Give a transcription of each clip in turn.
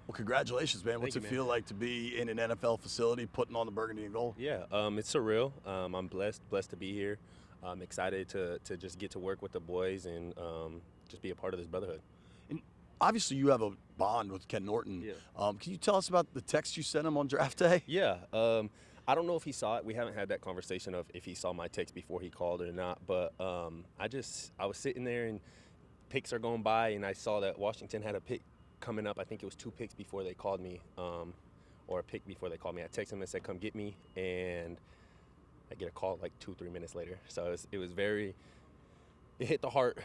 Well, congratulations, man. What's Thank it you, feel man. like to be in an NFL facility putting on the burgundy and gold? Yeah, it's surreal. I'm blessed to be here. I'm excited to just get to work with the boys and just be a part of this brotherhood. And obviously, you have a bond with Ken Norton. Yeah. Can you tell us about the text you sent him on draft day? Yeah, I don't know if he saw it. We haven't had that conversation of if he saw my text before he called or not. But I was sitting there and picks are going by, and I saw that Washington had a pick coming up. I think it was 2 picks before they called me. Or a pick before they called me. I texted him and said, "Come get me," and I get a call like 2-3 minutes later. So it hit the heart,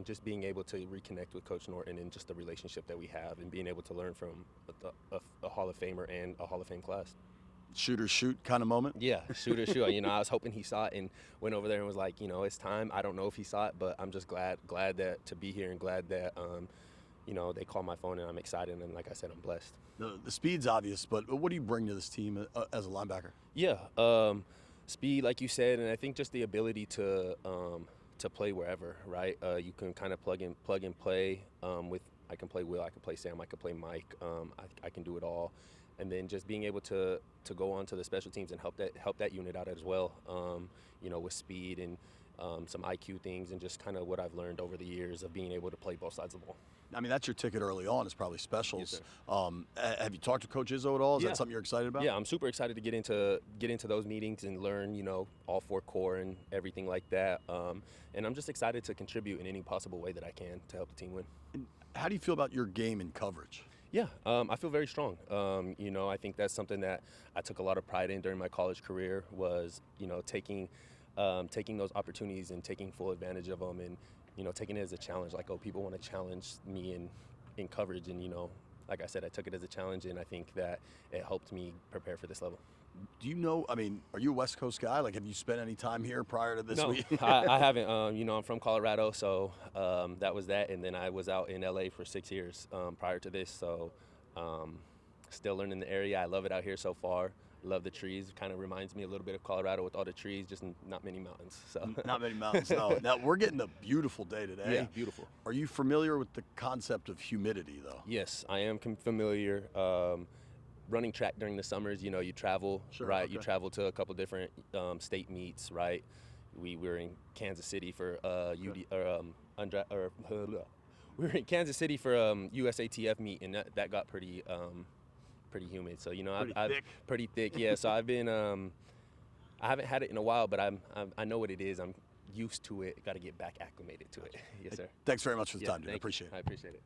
just being able to reconnect with Coach Norton and just the relationship that we have, and being able to learn from a Hall of Famer and a Hall of Fame class. Shoot or shoot kind of moment? Yeah, shoot. I was hoping he saw it and went over there and was like, it's time. I don't know if he saw it, but I'm just glad that to be here and glad that they called my phone, and I'm excited, and like I said, I'm blessed. The speed's obvious, but what do you bring to this team as a linebacker? Yeah, speed, like you said, and I think just the ability to play wherever, right? You can kind of plug and play with. I can play Will, I can play Sam, I can play Mike. I can do it all, and then just being able to go on to the special teams and help that unit out as well. With speed and some IQ things, and just kind of what I've learned over the years of being able to play both sides of the ball. I mean, that's your ticket early on. It's probably specials. Yes, Have you talked to Coach Izzo at all? Is Yeah. that something you're excited about? Yeah, I'm super excited to get into those meetings and learn, all 4 core and everything like that. And I'm just excited to contribute in any possible way that I can to help the team win. And how do you feel about your game in coverage? Yeah, I feel very strong. I think that's something that I took a lot of pride in during my college career was, taking those opportunities and taking full advantage of them, and taking it as a challenge. Like, people want to challenge me in coverage, and like I said, I took it as a challenge, and I think that it helped me prepare for this level. Do you know, are you a West Coast guy? Like, have you spent any time here prior to this No, week? I haven't. I'm from Colorado, so that was that. And then I was out in LA for 6 years prior to this, so still learning the area. I love it out here so far. Love the trees. Kind of reminds me a little bit of Colorado with all the trees, just not many mountains. So Not many mountains, no. Now, we're getting a beautiful day today. yeah, beautiful. Are you familiar with the concept of humidity, though? Yes, I am familiar. Running track during the summers, you travel, Sure, right? okay. You travel to a couple different state meets, right? We were in Kansas City for we were in Kansas City for USATF meet, and that got pretty humid. So I've thick. pretty thick. Yeah. So I've been I haven't had it in a while, but I know what it is. I'm used to it. Got to get back acclimated to it. Yes, sir. Thanks very much for the Yeah, time, dude. I thank you. appreciate it. I appreciate it.